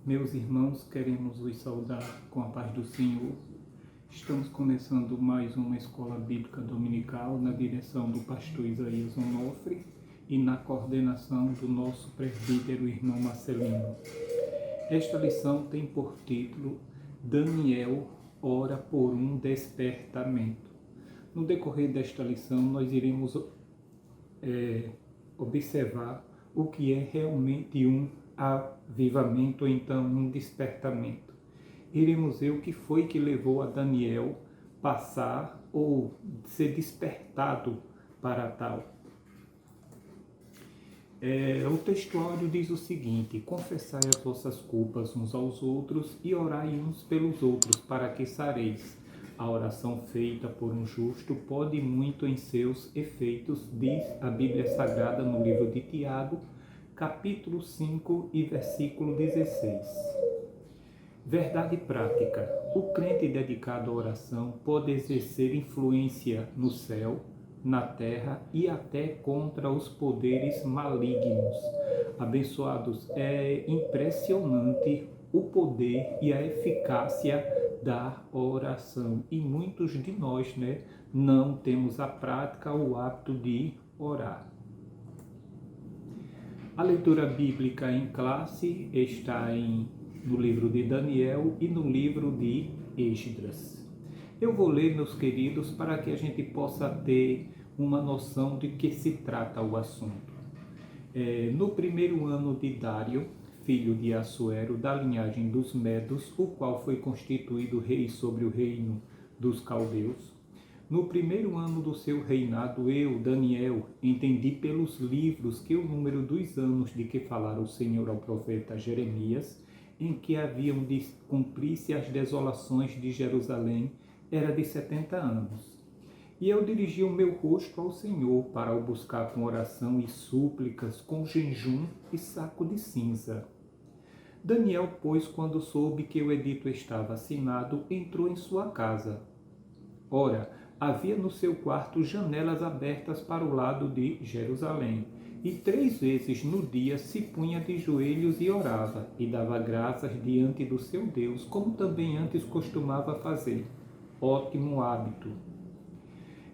Meus irmãos, queremos vos saudar com a paz do Senhor. Estamos começando mais uma escola bíblica dominical na direção do pastor Isaías Onofre e na coordenação do nosso presbítero irmão Marcelino. Esta lição tem por título Daniel ora por um despertamento. No decorrer desta lição nós iremos observar o que é realmente um avivamento, ou então um despertamento. Iremos ver o que foi que levou a Daniel passar ou ser despertado para tal. O textuário diz o seguinte: confessai as vossas culpas uns aos outros e orai uns pelos outros para que sareis. A oração feita por um justo pode muito em seus efeitos, diz a Bíblia Sagrada no livro de Tiago, capítulo 5 e versículo 16. Verdade prática. O crente dedicado à oração pode exercer influência no céu, na terra e até contra os poderes malignos. Abençoados, é impressionante o poder e a eficácia da oração. E muitos de nós, não temos a prática ou o hábito de orar. A leitura bíblica em classe está no livro de Daniel e no livro de Esdras. Eu vou ler, meus queridos, para que a gente possa ter uma noção de que se trata o assunto. No primeiro ano de Dário, filho de Assuero, da linhagem dos Medos, o qual foi constituído rei sobre o reino dos caldeus, no primeiro ano do seu reinado, eu, Daniel, entendi pelos livros que o número dos anos de que falara o Senhor ao profeta Jeremias, em que haviam de cumprir-se as desolações de Jerusalém, era de 70 anos. E eu dirigi o meu rosto ao Senhor para o buscar com oração e súplicas, com jejum e saco de cinza. Daniel, pois, quando soube que o edito estava assinado, entrou em sua casa. Ora, havia no seu quarto janelas abertas para o lado de Jerusalém, e 3 vezes no dia se punha de joelhos e orava, e dava graças diante do seu Deus, como também antes costumava fazer. Ótimo hábito.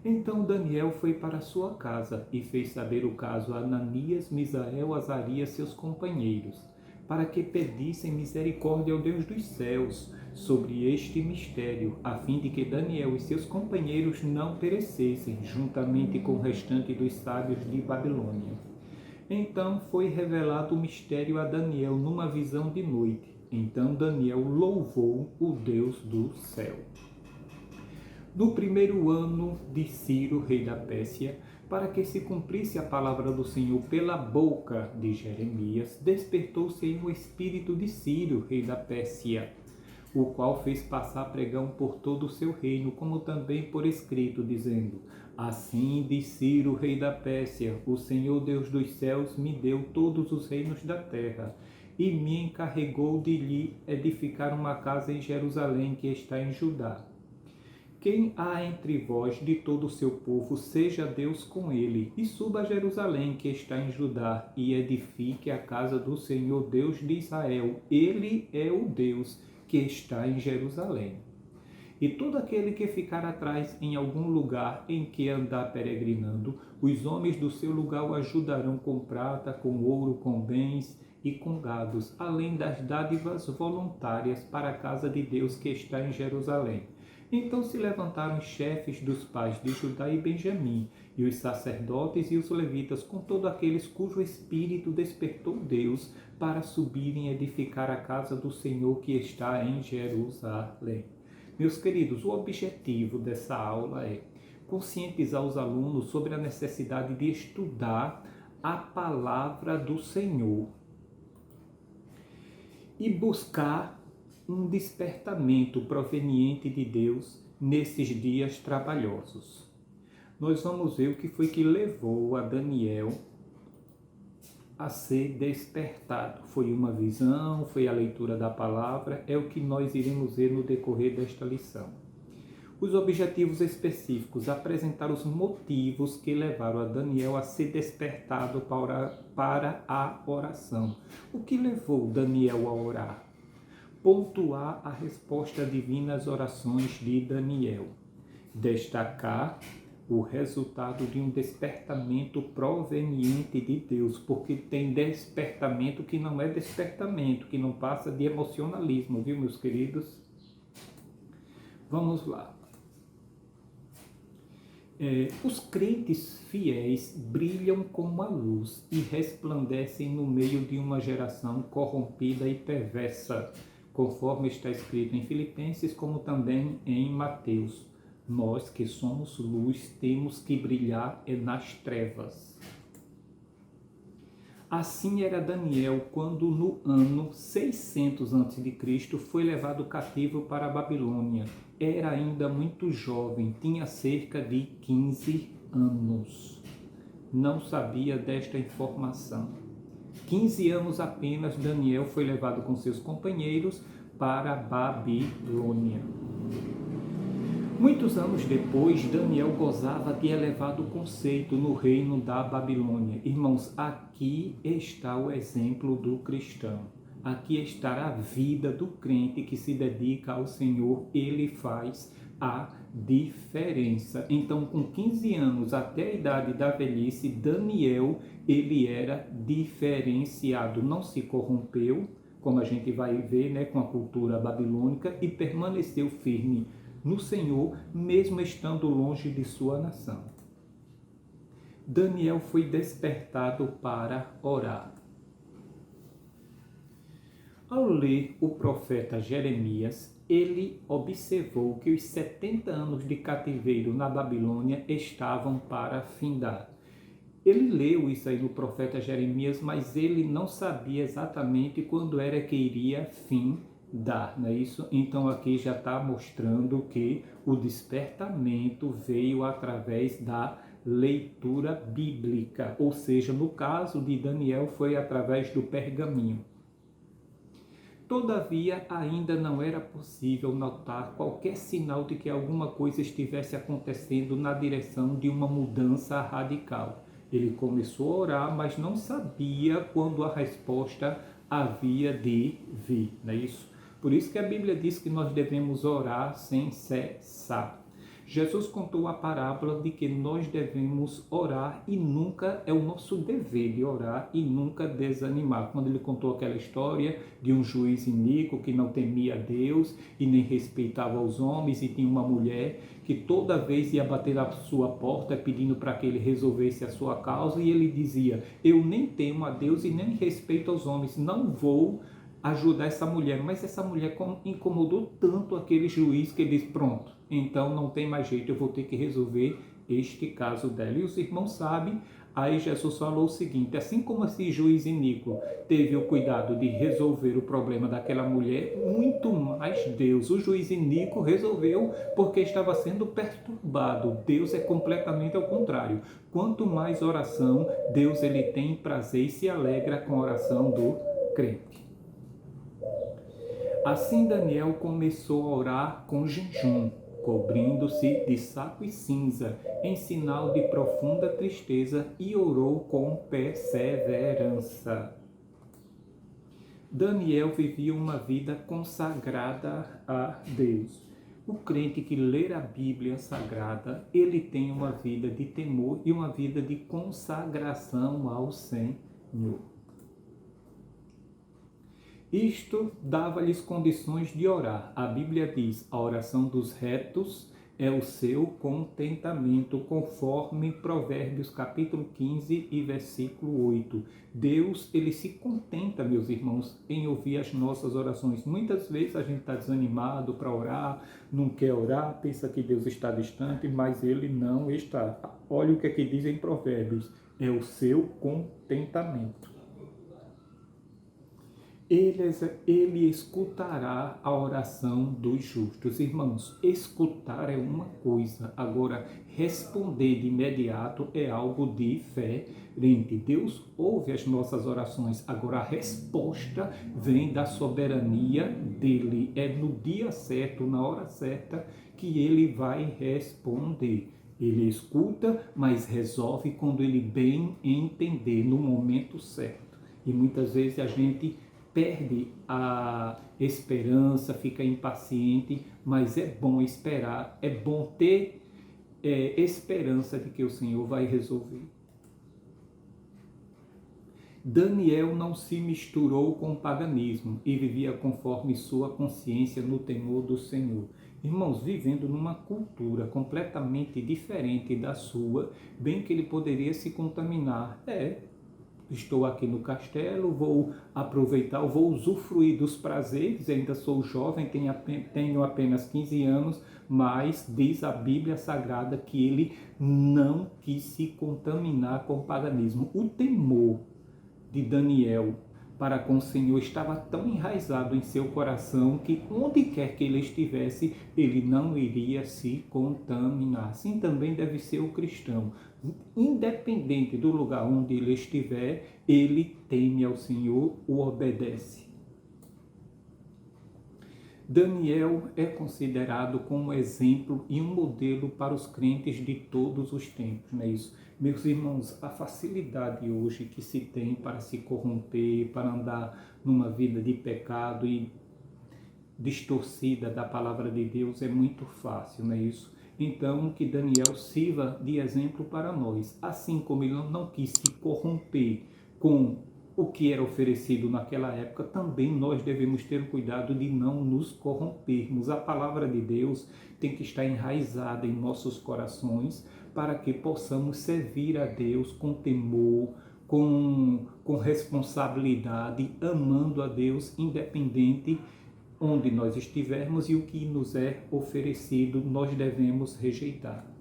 Então Daniel foi para sua casa e fez saber o caso a Ananias, Misael, Azarias, seus companheiros, para que pedissem misericórdia ao Deus dos céus sobre este mistério, a fim de que Daniel e seus companheiros não perecessem, juntamente com o restante dos sábios de Babilônia. Então foi revelado o mistério a Daniel numa visão de noite. Então Daniel louvou o Deus do céu. No primeiro ano de Ciro, rei da Pérsia, para que se cumprisse a palavra do Senhor pela boca de Jeremias, despertou-se o espírito de Ciro, rei da Pérsia, o qual fez passar pregão por todo o seu reino, como também por escrito, dizendo: assim diz Ciro, rei da Pérsia, o Senhor Deus dos céus me deu todos os reinos da terra, e me encarregou de lhe edificar uma casa em Jerusalém, que está em Judá. Quem há entre vós de todo o seu povo, seja Deus com ele, e suba a Jerusalém, que está em Judá, e edifique a casa do Senhor Deus de Israel. Ele é o Deus que está em Jerusalém. E todo aquele que ficar atrás em algum lugar em que andar peregrinando, os homens do seu lugar o ajudarão com prata, com ouro, com bens e com gados, além das dádivas voluntárias para a casa de Deus que está em Jerusalém. Então se levantaram os chefes dos pais de Judá e Benjamim, e os sacerdotes e os levitas, com todos aqueles cujo espírito despertou Deus, para subirem e edificar a casa do Senhor que está em Jerusalém. Meus queridos, o objetivo dessa aula é conscientizar os alunos sobre a necessidade de estudar a palavra do Senhor e buscar um despertamento proveniente de Deus nesses dias trabalhosos. Nós vamos ver o que foi que levou a Daniel a ser despertado. Foi uma visão, foi a leitura da palavra, é o que nós iremos ver no decorrer desta lição. Os objetivos específicos: apresentar os motivos que levaram a Daniel a ser despertado para a oração. O que levou Daniel a orar? pontuar a resposta divina às orações de Daniel, destacar o resultado de um despertamento proveniente de Deus, porque tem despertamento que não é despertamento, que não passa de emocionalismo, viu, meus queridos? Vamos lá. Os crentes fiéis brilham como a luz e resplandecem no meio de uma geração corrompida e perversa, conforme está escrito em Filipenses, como também em Mateus. Nós que somos luz temos que brilhar nas trevas. Assim era Daniel quando no ano 600 a.C. foi levado cativo para a Babilônia. Era ainda muito jovem, tinha cerca de 15 anos. Não sabia desta informação. 15 anos apenas, Daniel foi levado com seus companheiros para a Babilônia. Muitos anos depois, Daniel gozava de elevado conceito no reino da Babilônia. Irmãos, aqui está o exemplo do cristão. Aqui está a vida do crente que se dedica ao Senhor. Ele faz a diferença. Então, com 15 anos até a idade da velhice, Daniel, ele era diferenciado. Não se corrompeu, como a gente vai ver, né, com a cultura babilônica, e permaneceu firme no Senhor, mesmo estando longe de sua nação. Daniel foi despertado para orar. Ao ler o profeta Jeremias, ele observou que os 70 anos de cativeiro na Babilônia estavam para findar. Ele leu isso aí no profeta Jeremias, mas ele não sabia exatamente quando era que iria findar, não é isso? Então aqui já está mostrando que o despertamento veio através da leitura bíblica, ou seja, no caso de Daniel foi através do pergaminho. Todavia, ainda não era possível notar qualquer sinal de que alguma coisa estivesse acontecendo na direção de uma mudança radical. Ele começou a orar, mas não sabia quando a resposta havia de vir, não é isso? Por isso que a Bíblia diz que nós devemos orar sem cessar. Jesus contou a parábola de que nós devemos orar e nunca, é o nosso dever de orar e nunca desanimar. Quando ele contou aquela história de um juiz iníquo que não temia a Deus e nem respeitava os homens, e tinha uma mulher que toda vez ia bater na sua porta pedindo para que ele resolvesse a sua causa, e ele dizia: eu nem temo a Deus e nem respeito aos homens, não vou ajudar essa mulher. Mas essa mulher incomodou tanto aquele juiz que ele disse: pronto, então não tem mais jeito, eu vou ter que resolver este caso dela. E os irmãos sabem, aí Jesus falou o seguinte: assim como esse juiz iníquo teve o cuidado de resolver o problema daquela mulher, muito mais Deus, o juiz iníquo, resolveu porque estava sendo perturbado. Deus é completamente ao contrário. Quanto mais oração, Deus ele tem prazer e se alegra com a oração do crente. Assim Daniel começou a orar com jejum, cobrindo-se de saco e cinza, em sinal de profunda tristeza, e orou com perseverança. Daniel vivia uma vida consagrada a Deus. O crente que lê a Bíblia Sagrada, ele tem uma vida de temor e uma vida de consagração ao Senhor. Isto dava-lhes condições de orar. A Bíblia diz: a oração dos retos é o seu contentamento, conforme Provérbios capítulo 15 e versículo 8. Deus, ele se contenta, meus irmãos, em ouvir as nossas orações. Muitas vezes a gente está desanimado para orar, não quer orar, pensa que Deus está distante, mas ele não está. Olha o que é que diz em Provérbios: é o seu contentamento. Ele escutará a oração dos justos. Irmãos, escutar é uma coisa, agora responder de imediato é algo diferente. Deus ouve as nossas orações, agora a resposta vem da soberania dele. É no dia certo, na hora certa, que ele vai responder. Ele escuta, mas resolve quando ele bem entender, no momento certo. E muitas vezes a gente perde a esperança, fica impaciente, mas é bom esperar, é bom ter esperança de que o Senhor vai resolver. Daniel não se misturou com o paganismo e vivia conforme sua consciência no temor do Senhor. Irmãos, vivendo numa cultura completamente diferente da sua, bem que ele poderia se contaminar. Estou aqui no castelo, vou aproveitar, vou usufruir dos prazeres, ainda sou jovem, tenho apenas 15 anos, mas diz a Bíblia Sagrada que ele não quis se contaminar com o paganismo. O temor de Daniel para com o Senhor estava tão enraizado em seu coração que onde quer que ele estivesse, ele não iria se contaminar. Assim também deve ser o cristão. Independente do lugar onde ele estiver, ele teme ao Senhor, o obedece. Daniel é considerado como exemplo e um modelo para os crentes de todos os tempos, não é isso? Meus irmãos, a facilidade hoje que se tem para se corromper, para andar numa vida de pecado e distorcida da palavra de Deus é muito fácil, não é isso? Então, que Daniel sirva de exemplo para nós, assim como ele não quis se corromper com o que era oferecido naquela época, também nós devemos ter o cuidado de não nos corrompermos. A palavra de Deus tem que estar enraizada em nossos corações para que possamos servir a Deus com temor, com responsabilidade, amando a Deus, independente onde nós estivermos, e o que nos é oferecido nós devemos rejeitar.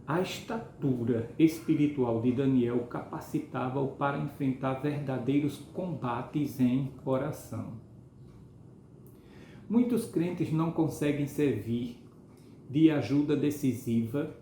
A estatura espiritual de Daniel capacitava-o para enfrentar verdadeiros combates em oração. Muitos crentes não conseguem servir de ajuda decisiva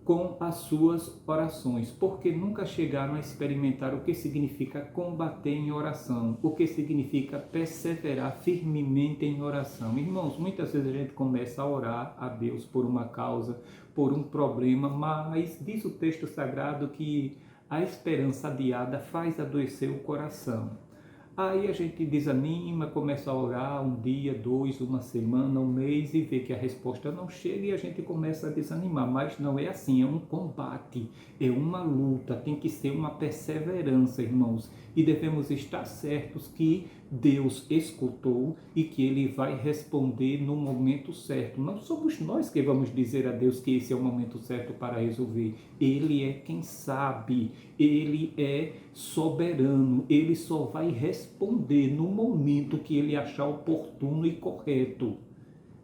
com as suas orações, porque nunca chegaram a experimentar o que significa combater em oração, o que significa perseverar firmemente em oração. Irmãos, muitas vezes a gente começa a orar a Deus por uma causa, por um problema, mas diz o texto sagrado que a esperança adiada faz adoecer o coração. Aí a gente desanima, começa a orar um dia, dois, uma semana, um mês e vê que a resposta não chega e a gente começa a desanimar. Mas não é assim, é um combate, é uma luta, tem que ser uma perseverança, irmãos. E devemos estar certos que Deus escutou e que Ele vai responder no momento certo. Não somos nós que vamos dizer a Deus que esse é o momento certo para resolver. Ele é quem sabe, Ele é soberano, Ele só vai responder no momento que Ele achar oportuno e correto.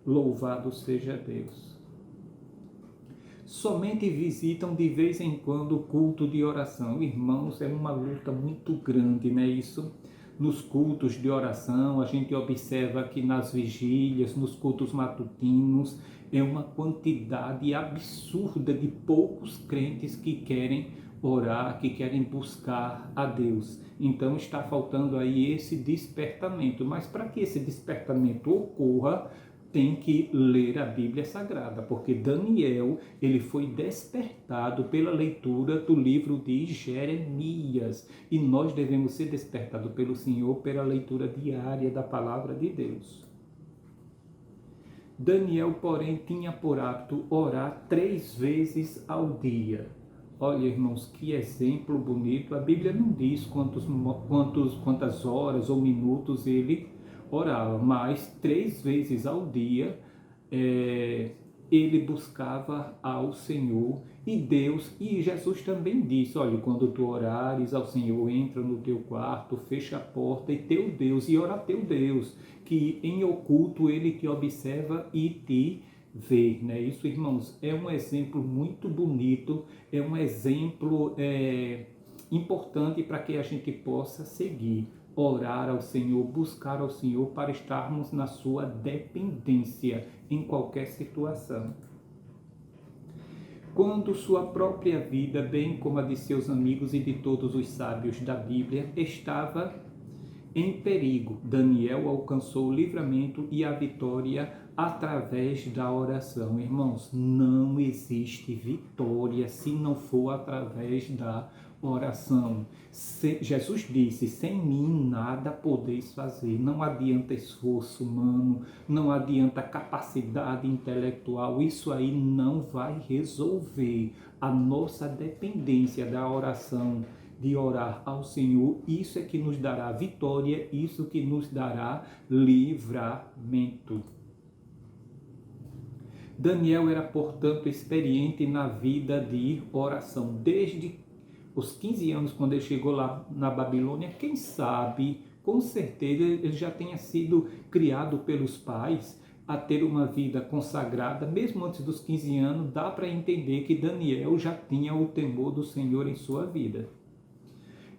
Louvado seja Deus. Somente visitam de vez em quando o culto de oração. Irmãos, é uma luta muito grande, não é isso? Nos cultos de oração, a gente observa que nas vigílias, nos cultos matutinos, é uma quantidade absurda de poucos crentes que querem orar, que querem buscar a Deus. Então está faltando aí esse despertamento. Mas para que esse despertamento ocorra, tem que ler a Bíblia Sagrada, porque Daniel, ele foi despertado pela leitura do livro de Jeremias, e nós devemos ser despertados pelo Senhor pela leitura diária da palavra de Deus. Daniel, porém, tinha por hábito orar 3 vezes ao dia. Olha, irmãos, que exemplo bonito. A Bíblia não diz quantas horas ou minutos ele orava, mas 3 vezes ao dia ele buscava ao Senhor e Deus, e Jesus também disse, olha, quando tu orares ao Senhor, entra no teu quarto, fecha a porta e teu Deus, e ora a teu Deus, que em oculto ele te observa e te vê, né? Isso, irmãos, é um exemplo muito bonito, é um exemplo importante para que a gente possa seguir. Orar ao Senhor, buscar ao Senhor para estarmos na sua dependência em qualquer situação. Quando sua própria vida, bem como a de seus amigos e de todos os sábios da Bíblia, estava em perigo, Daniel alcançou o livramento e a vitória através da oração. Irmãos, não existe vitória se não for através da oração. Jesus disse: sem mim nada podeis fazer. Não adianta esforço humano, não adianta capacidade intelectual, isso aí não vai resolver. A nossa dependência da oração, de orar ao Senhor, isso é que nos dará vitória, isso que nos dará livramento. Daniel era, portanto, experiente na vida de oração. Desde os 15 anos, quando ele chegou lá na Babilônia, quem sabe, com certeza, ele já tenha sido criado pelos pais a ter uma vida consagrada. Mesmo antes dos 15 anos, dá para entender que Daniel já tinha o temor do Senhor em sua vida.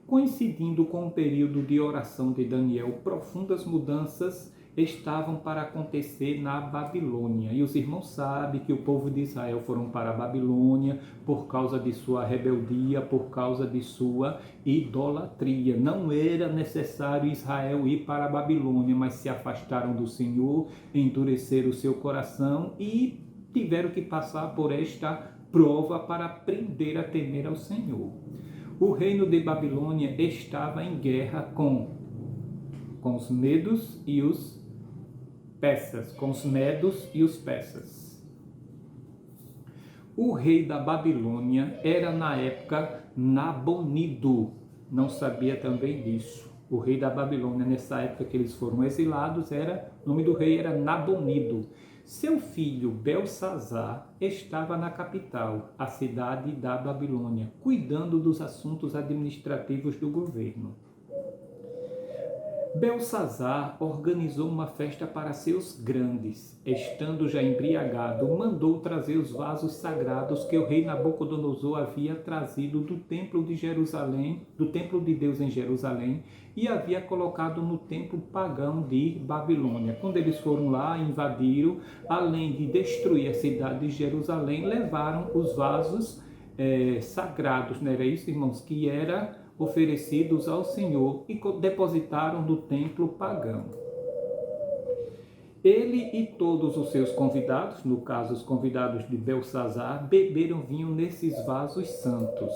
Coincidindo com o período de oração de Daniel, profundas mudanças estavam para acontecer na Babilônia. E os irmãos sabem que o povo de Israel foram para a Babilônia por causa de sua rebeldia, por causa de sua idolatria. Não era necessário Israel ir para a Babilônia, mas se afastaram do Senhor, endureceram o seu coração e tiveram que passar por esta prova para aprender a temer ao Senhor. O reino de Babilônia estava em guerra com os medos e os persas, O rei da Babilônia era na época Nabonido, não sabia também disso. O rei da Babilônia, nessa época que eles foram exilados, o nome do rei era Nabonido. Seu filho Belsazar estava na capital, a cidade da Babilônia, cuidando dos assuntos administrativos do governo. Belsazar organizou uma festa para seus grandes. Estando já embriagado, mandou trazer os vasos sagrados que o rei Nabucodonosor havia trazido do templo de Jerusalém, do templo de Deus em Jerusalém, e havia colocado no templo pagão de Babilônia. Quando eles foram lá, invadiram, além de destruir a cidade de Jerusalém, levaram os vasos sagrados, não era isso, irmãos? Que era oferecidos ao Senhor e depositaram no templo pagão. Ele e todos os seus convidados, no caso os convidados de Belsazar, beberam vinho nesses vasos santos.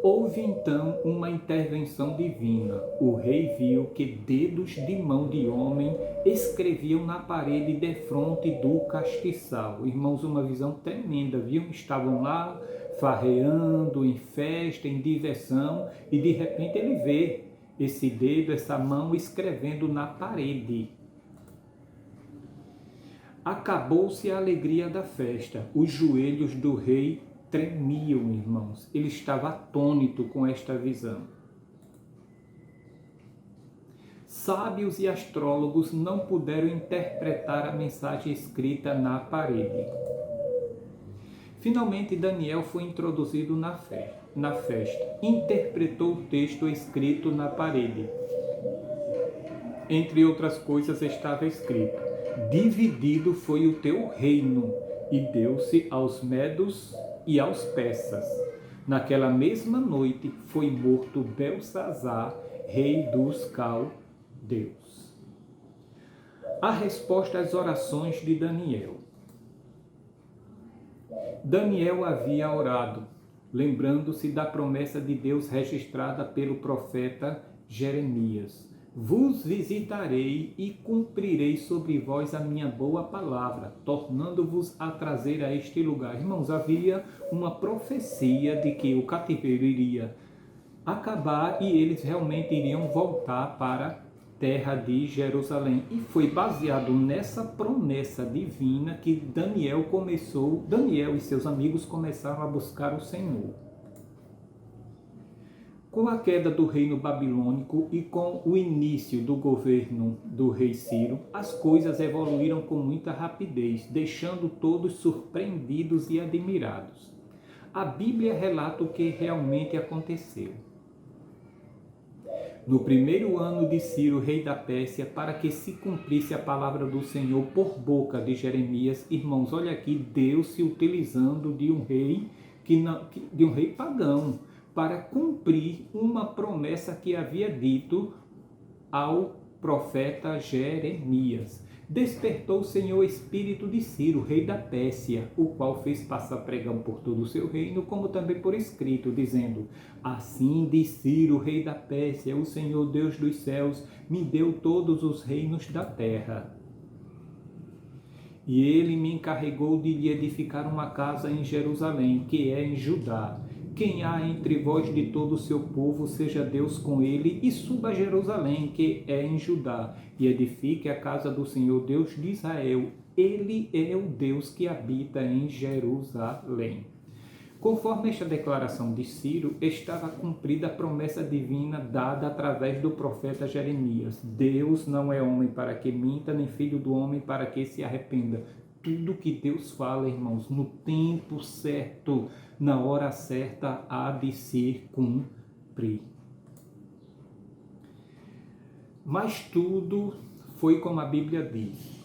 Houve então uma intervenção divina. O rei viu que dedos de mão de homem escreviam na parede defronte do castiçal. Irmãos, uma visão tremenda, viu? Estavam lá farreando, em festa, em diversão, e de repente ele vê esse dedo, essa mão escrevendo na parede. Acabou-se a alegria da festa. Os joelhos do rei tremiam, irmãos. Ele estava atônito com esta visão. Sábios e astrólogos não puderam interpretar a mensagem escrita na parede. Finalmente, Daniel foi introduzido na festa. Interpretou o texto escrito na parede. Entre outras coisas, estava escrito: dividido foi o teu reino, e deu-se aos medos e aos persas. Naquela mesma noite foi morto Belsazar, rei dos caldeus. A resposta às orações de Daniel. Daniel havia orado, lembrando-se da promessa de Deus registrada pelo profeta Jeremias: vos visitarei e cumprirei sobre vós a minha boa palavra, tornando-vos a trazer a este lugar. Irmãos, havia uma profecia de que o cativeiro iria acabar e eles realmente iriam voltar para a terra de Jerusalém. E foi baseado nessa promessa divina que Daniel e seus amigos começaram a buscar o Senhor. Com a queda do reino babilônico e com o início do governo do rei Ciro, as coisas evoluíram com muita rapidez, deixando todos surpreendidos e admirados. A Bíblia relata o que realmente aconteceu. No primeiro ano de Ciro, rei da Pérsia, para que se cumprisse a palavra do Senhor por boca de Jeremias, irmãos, olha aqui, Deus se utilizando de um rei pagão, para cumprir uma promessa que havia dito ao profeta Jeremias. Despertou o Senhor o espírito de Ciro, rei da Pérsia, o qual fez passar pregão por todo o seu reino, como também por escrito, dizendo: assim diz Ciro, rei da Pérsia, o Senhor Deus dos céus me deu todos os reinos da terra. E ele me encarregou de lhe edificar uma casa em Jerusalém, que é em Judá. Quem há entre vós de todo o seu povo, seja Deus com ele, e suba a Jerusalém, que é em Judá, e edifique a casa do Senhor Deus de Israel. Ele é o Deus que habita em Jerusalém. Conforme esta declaração de Ciro, estava cumprida a promessa divina dada através do profeta Jeremias. Deus não é homem para que minta, nem filho do homem para que se arrependa. Tudo que Deus fala, irmãos, no tempo certo, na hora certa, há de se cumprir. Mas tudo foi como a Bíblia diz.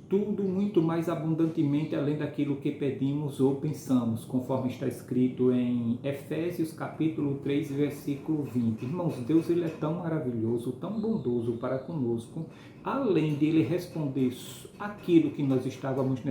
Tudo muito mais abundantemente além daquilo que pedimos ou pensamos, conforme está escrito em Efésios capítulo 3, versículo 20. Irmãos, Deus ele é tão maravilhoso, tão bondoso para conosco, além de ele responder aquilo que nós estávamos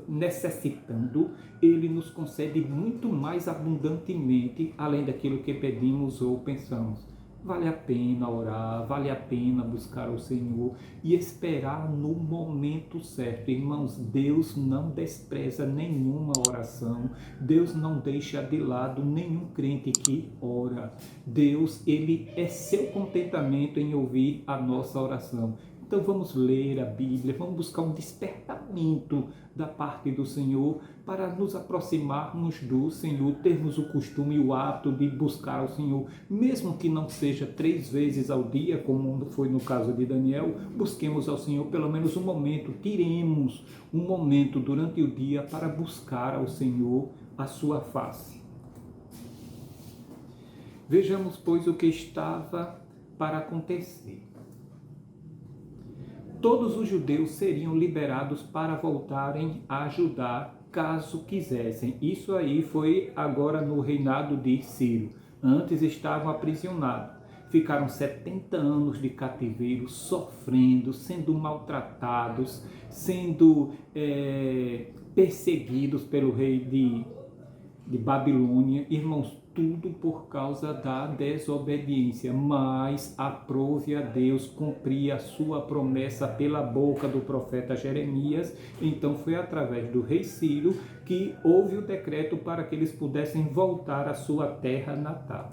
necessitando, ele nos concede muito mais abundantemente além daquilo que pedimos ou pensamos. Vale a pena orar, vale a pena buscar o Senhor e esperar no momento certo. Irmãos, Deus não despreza nenhuma oração, Deus não deixa de lado nenhum crente que ora. Deus, ele é seu contentamento em ouvir a nossa oração. Então vamos ler a Bíblia, vamos buscar um despertamento da parte do Senhor para nos aproximarmos do Senhor, termos o costume e o hábito de buscar o Senhor, mesmo que não seja 3 vezes ao dia, como foi no caso de Daniel, busquemos ao Senhor pelo menos um momento, tiremos um momento durante o dia para buscar ao Senhor a sua face. Vejamos, pois, o que estava para acontecer. Todos os judeus seriam liberados para voltarem a Judá, caso quisessem. Isso aí foi agora no reinado de Ciro. Antes estavam aprisionados. Ficaram 70 anos de cativeiro, sofrendo, sendo maltratados, sendo perseguidos pelo rei de Babilônia. Irmãos, tudo por causa da desobediência, mas aprove a Deus cumprir a sua promessa pela boca do profeta Jeremias. Então foi através do rei Ciro que houve o decreto para que eles pudessem voltar à sua terra natal.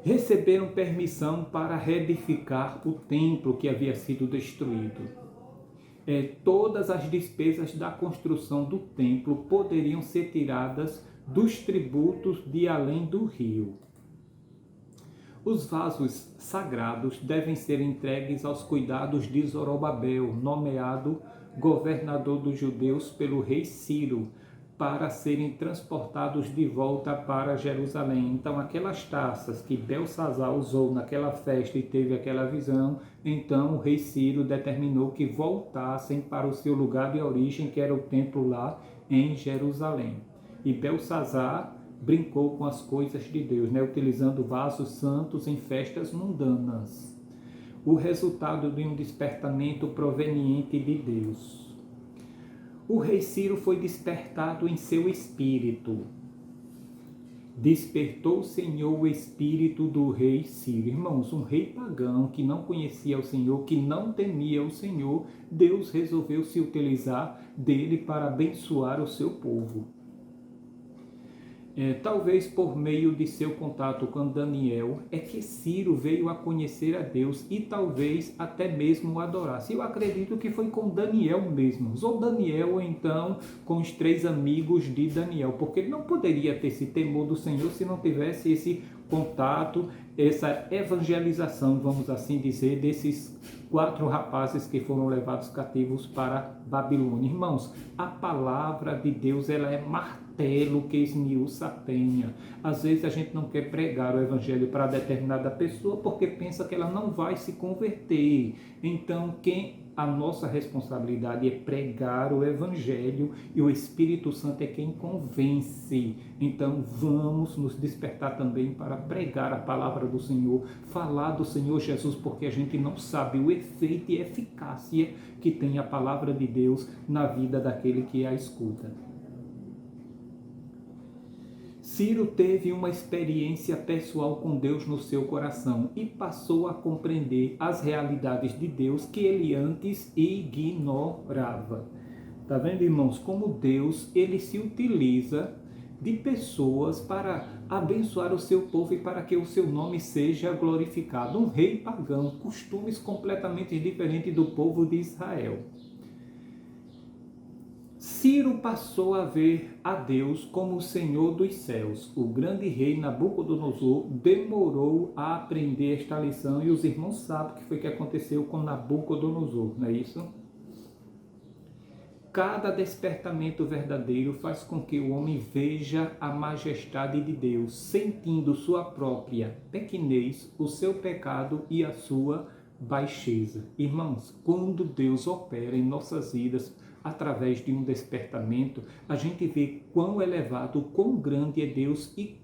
Receberam permissão para reedificar o templo que havia sido destruído. Todas as despesas da construção do templo poderiam ser tiradas dos tributos de além do rio. Os vasos sagrados devem ser entregues aos cuidados de Zorobabel, nomeado governador dos judeus pelo rei Ciro, para serem transportados de volta para Jerusalém. Então, aquelas taças que Belsazar usou naquela festa e teve aquela visão, então o rei Ciro determinou que voltassem para o seu lugar de origem, que era o templo lá em Jerusalém. E Belsazar brincou com as coisas de Deus, utilizando vasos santos em festas mundanas. O resultado de um despertamento proveniente de Deus. O rei Ciro foi despertado em seu espírito. Despertou o Senhor o espírito do rei Ciro. Irmãos, um rei pagão que não conhecia o Senhor, que não temia o Senhor, Deus resolveu se utilizar dele para abençoar o seu povo. Talvez por meio de seu contato com Daniel, é que Ciro veio a conhecer a Deus e talvez até mesmo o adorasse. Eu acredito que foi com Daniel mesmo, ou Daniel então com os 3 amigos de Daniel, porque ele não poderia ter esse temor do Senhor se não tivesse esse contato, essa evangelização, vamos assim dizer, desses 4 rapazes que foram levados cativos para Babilônia. Irmãos, a palavra de Deus, ela é martelo que esmiuça a penha. Às vezes a gente não quer pregar o evangelho para determinada pessoa porque pensa que ela não vai se converter. Então, quem a nossa responsabilidade é pregar o Evangelho e o Espírito Santo é quem convence. Então vamos nos despertar também para pregar a palavra do Senhor, falar do Senhor Jesus, porque a gente não sabe o efeito e eficácia que tem a palavra de Deus na vida daquele que a escuta. Ciro teve uma experiência pessoal com Deus no seu coração e passou a compreender as realidades de Deus que ele antes ignorava. Tá vendo, irmãos, como Deus ele se utiliza de pessoas para abençoar o seu povo e para que o seu nome seja glorificado. Um rei pagão, costumes completamente diferentes do povo de Israel. Ciro passou a ver a Deus como o Senhor dos céus. O grande rei Nabucodonosor demorou a aprender esta lição e os irmãos sabem o que foi que aconteceu com Nabucodonosor, não é isso? Cada despertamento verdadeiro faz com que o homem veja a majestade de Deus, sentindo sua própria pequenez, o seu pecado e a sua baixeza. Irmãos, quando Deus opera em nossas vidas, através de um despertamento, a gente vê quão elevado, quão grande é Deus e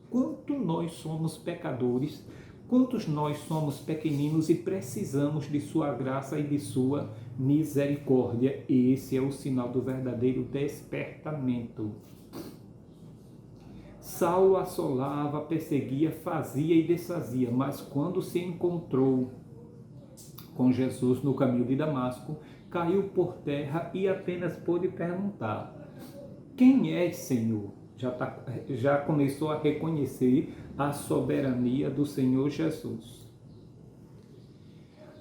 quanto nós somos pecadores, quantos nós somos pequeninos e precisamos de sua graça e de sua misericórdia. Esse é o sinal do verdadeiro despertamento. Saulo assolava, perseguia, fazia e desfazia, mas quando se encontrou com Jesus no caminho de Damasco, caiu por terra e apenas pôde perguntar: quem és, Senhor? Já começou a reconhecer a soberania do Senhor Jesus.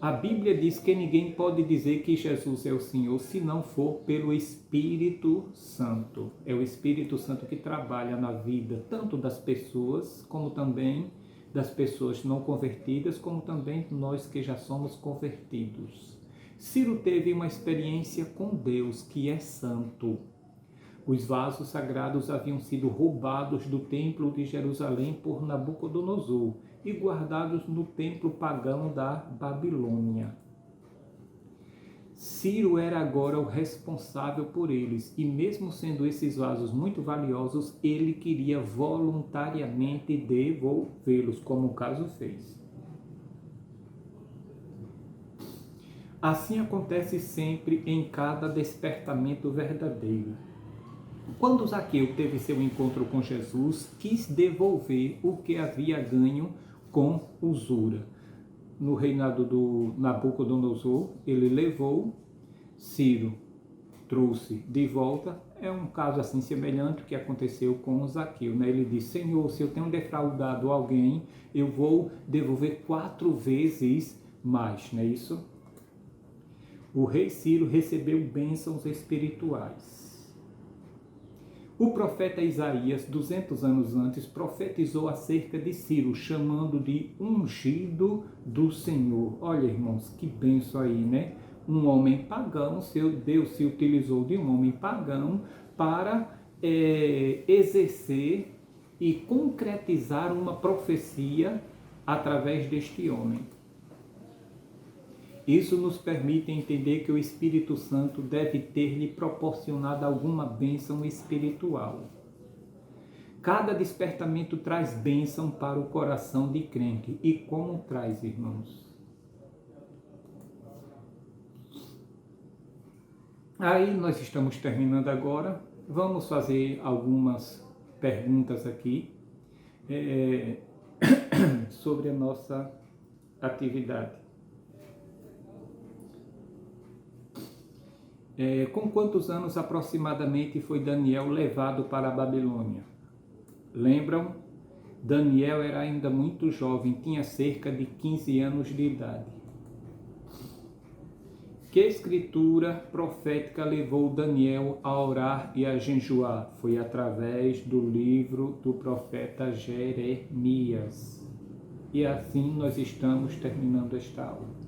A Bíblia diz que ninguém pode dizer que Jesus é o Senhor se não for pelo Espírito Santo. É o Espírito Santo que trabalha na vida tanto das pessoas, como também das pessoas não convertidas, como também nós que já somos convertidos. Ciro teve uma experiência com Deus, que é santo. Os vasos sagrados haviam sido roubados do templo de Jerusalém por Nabucodonosor e guardados no templo pagão da Babilônia. Ciro era agora o responsável por eles, e mesmo sendo esses vasos muito valiosos, ele queria voluntariamente devolvê-los, como o caso fez. Assim acontece sempre em cada despertamento verdadeiro. Quando Zaqueu teve seu encontro com Jesus, quis devolver o que havia ganho com usura. No reinado do Nabucodonosor, ele levou, Ciro trouxe de volta. É um caso assim semelhante ao que aconteceu com Zaqueu, né? Ele disse: Senhor, se eu tenho defraudado alguém, eu vou devolver 4 vezes mais, não é isso? O rei Ciro recebeu bênçãos espirituais. O profeta Isaías, 200 anos antes, profetizou acerca de Ciro, chamando de ungido do Senhor. Olha, irmãos, que bênção aí, né? Um homem pagão, Deus se utilizou de um homem pagão para exercer e concretizar uma profecia através deste homem. Isso nos permite entender que o Espírito Santo deve ter lhe proporcionado alguma bênção espiritual. Cada despertamento traz bênção para o coração de crente. E como traz, irmãos? Aí nós estamos terminando agora. Vamos fazer algumas perguntas aqui sobre a nossa atividade. Com quantos anos aproximadamente foi Daniel levado para a Babilônia? Lembram? Daniel era ainda muito jovem, tinha cerca de 15 anos de idade. Que escritura profética levou Daniel a orar e a jejuar? Foi através do livro do profeta Jeremias. E assim nós estamos terminando esta aula.